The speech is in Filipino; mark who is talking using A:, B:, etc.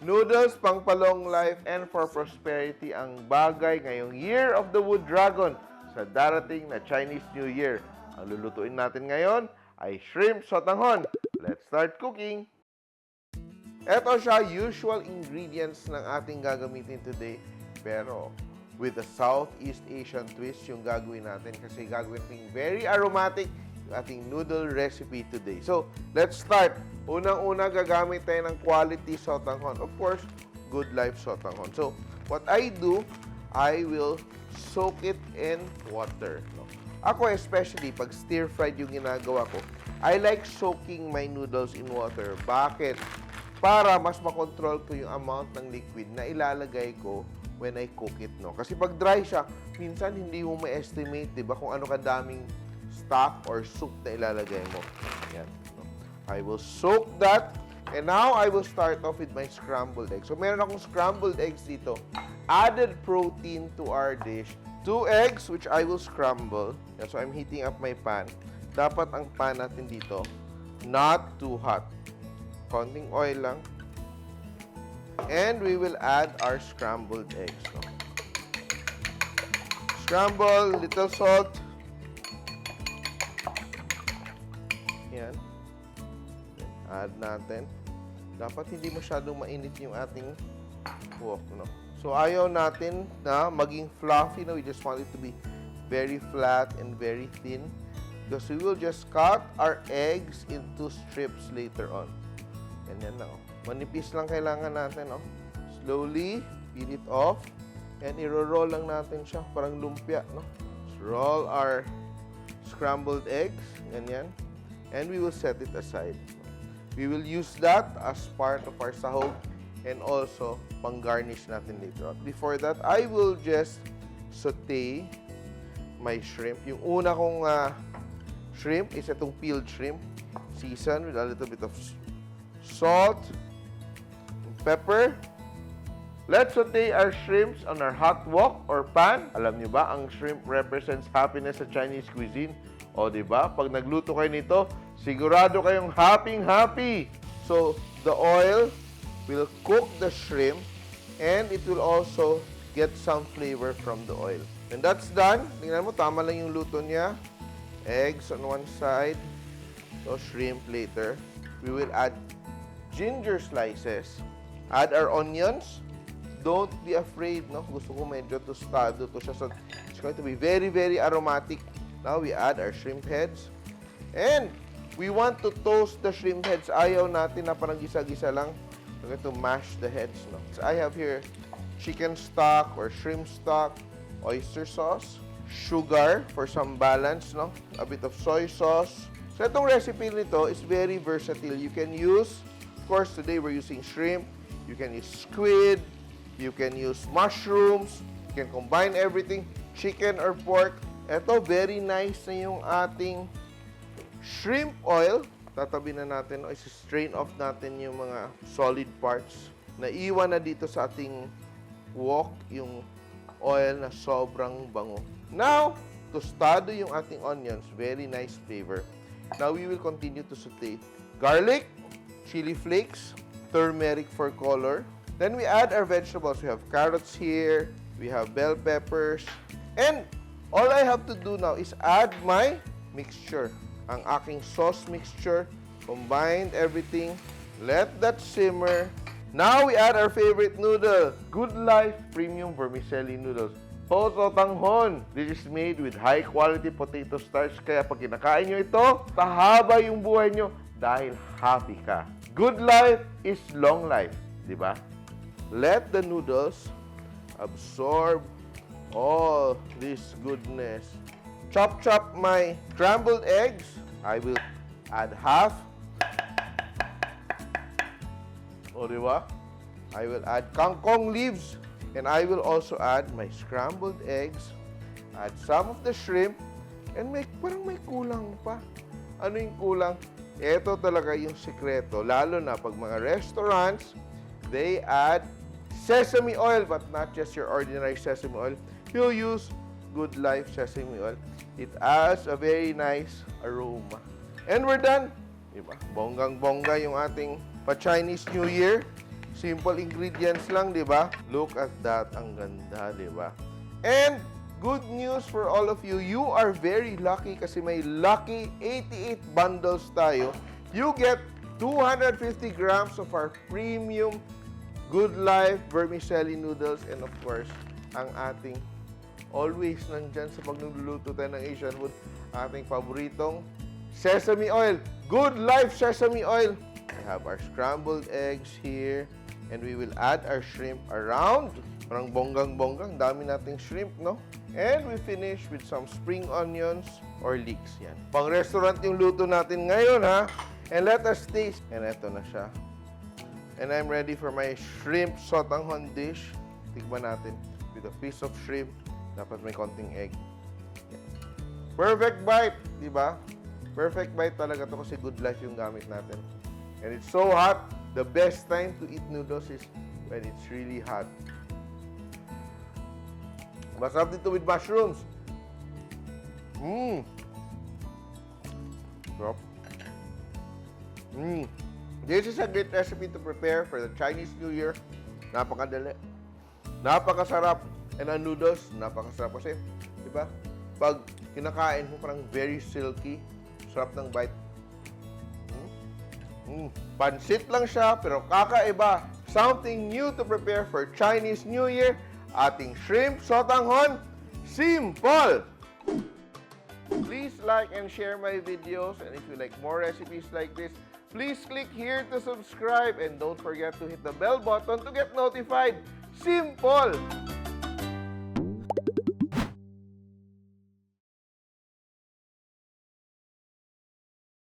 A: Noodles pang palong life and for prosperity ang bagay ngayong Year of the Wood Dragon sa darating na Chinese New Year. Ang lulutuin natin ngayon ay Shrimp Sotanghon. Let's start cooking! Ito siya, usual ingredients ng ating gagamitin today. Pero with a Southeast Asian twist yung gagawin natin kasi gagawin natin very aromatic yung ating noodle recipe today. So, let's start. Unang-una, gagamit tayo ng quality sotanghon. Of course, Good Life Sotanghon. So, what I do, I will soak it in water. No? Ako especially, pag stir-fried yung ginagawa ko, I like soaking my noodles in water. Bakit? Para mas makontrol ko yung amount ng liquid na ilalagay ko when I cook it. No? Kasi pag dry siya, minsan hindi mo ma-estimate, diba, kung ano kadaming stock or soup na ilalagay mo. Yan. I will soak that. And now, I will start off with my scrambled eggs. So, meron akong scrambled eggs dito. Added protein to our dish. 2 eggs, which I will scramble. Yeah, so, I'm heating up my pan. Dapat ang pan natin dito, not too hot. Konting oil lang. And we will add our scrambled eggs. No? Scramble, little salt. Yan. Add natin. Dapat hindi masyadong mainit yung ating wok, no? So, ayaw natin na maging fluffy, no? We just want it to be very flat and very thin because we will just cut our eggs into strips later on. Ganyan na, oh. Manipis lang kailangan natin, oh. Slowly, peel it off and iro-roll lang natin siya, parang lumpia, no? So, roll our scrambled eggs, ganyan, and we will set it aside. We will use that as part of our sahog and also pang-garnish natin later on. Before that, I will just saute my shrimp. Yung una kong shrimp is itong peeled shrimp. Season with a little bit of salt, pepper. Let's saute our shrimps on our hot wok or pan. Alam niyo ba, ang shrimp represents happiness sa Chinese cuisine. O, diba? Pag nagluto kayo nito, sigurado kayong happy. So, the oil will cook the shrimp and it will also get some flavor from the oil. And that's done. Tingnan mo, tama lang yung luto niya. Eggs on one side. So, shrimp later. We will add ginger slices. Add our onions. Don't be afraid, no? Gusto ko medyo tostado to siya. So, it's going to be very, very aromatic. Now, we add our shrimp heads. And we want to toast the shrimp heads. Ayaw natin na parang gisa-gisa lang. We're going to mash the heads. No? So I have here chicken stock or shrimp stock, oyster sauce, sugar for some balance, no? A bit of soy sauce. So itong recipe nito is very versatile. You can use, of course, today we're using shrimp. You can use squid. You can use mushrooms. You can combine everything, chicken or pork. Ito, very nice na yung ating shrimp oil. Tatabi na natin, o strain off natin yung mga solid parts. Naiwan na dito sa ating wok yung oil na sobrang bango. Now, tostado yung ating onions. Very nice flavor. Now, we will continue to saute garlic, chili flakes, turmeric for color. Then, we add our vegetables. We have carrots here. We have bell peppers. And all I have to do now is add my mixture. Ang aking sauce mixture. Combined everything. Let that simmer. Now we add our favorite noodle. Good Life Premium Vermicelli noodles. Sotanghon. This is made with high quality potato starch. Kaya pag kinakain nyo ito, tahaba yung buhay nyo dahil happy ka. Good life is long life. Diba? Let the noodles absorb all this goodness. Chop my scrambled eggs. I will add half. O, diba? I will add kangkong leaves. And I will also add my scrambled eggs. Add some of the shrimp. And parang may kulang pa. Ano yung kulang? Ito talaga yung sikreto. Lalo na pag mga restaurants, they add sesame oil, but not just your ordinary sesame oil. You use Good Life Sesame Oil. It adds a very nice aroma. And we're done. Diba? Bonggang-bongga yung ating pa-Chinese New Year. Simple ingredients lang, di ba? Look at that. Ang ganda, di ba? And good news for all of you. You are very lucky kasi may lucky 88 bundles tayo. You get 250 grams of our premium Good Life Vermicelli noodles. And of course, ang ating always nandyan sa pagluluto tayo ng Asian food, ating paboritong sesame oil. Good Life Sesame Oil. We have our scrambled eggs here. And we will add our shrimp around. Parang bonggang-bonggang. Dami nating shrimp, no? And we finish with some spring onions or leeks. Yan. Pang-restaurant yung luto natin ngayon, ha? And let us taste. And eto na siya. And I'm ready for my Shrimp Sotanghon dish. Tikman natin. With a piece of shrimp. Dapat may konting egg. Yan. Perfect bite, di ba? Perfect bite talaga to kasi Good Life yung gamit natin. And it's so hot. The best time to eat noodles is when it's really hot. Masarap dito with mushrooms. Sarap. This is a great recipe to prepare for the Chinese New Year. Napakadali. Napakasarap. And ang noodles, napakasarap kasi. Diba? Pag kinakain mo, parang very silky. Sarap ng bite. Pancit lang siya, pero kakaiba. Something new to prepare for Chinese New Year. Ating Shrimp Sotanghon, Simpol! Please like and share my videos. And if you like more recipes like this, please click here to subscribe. And don't forget to hit the bell button to get notified. Simpol!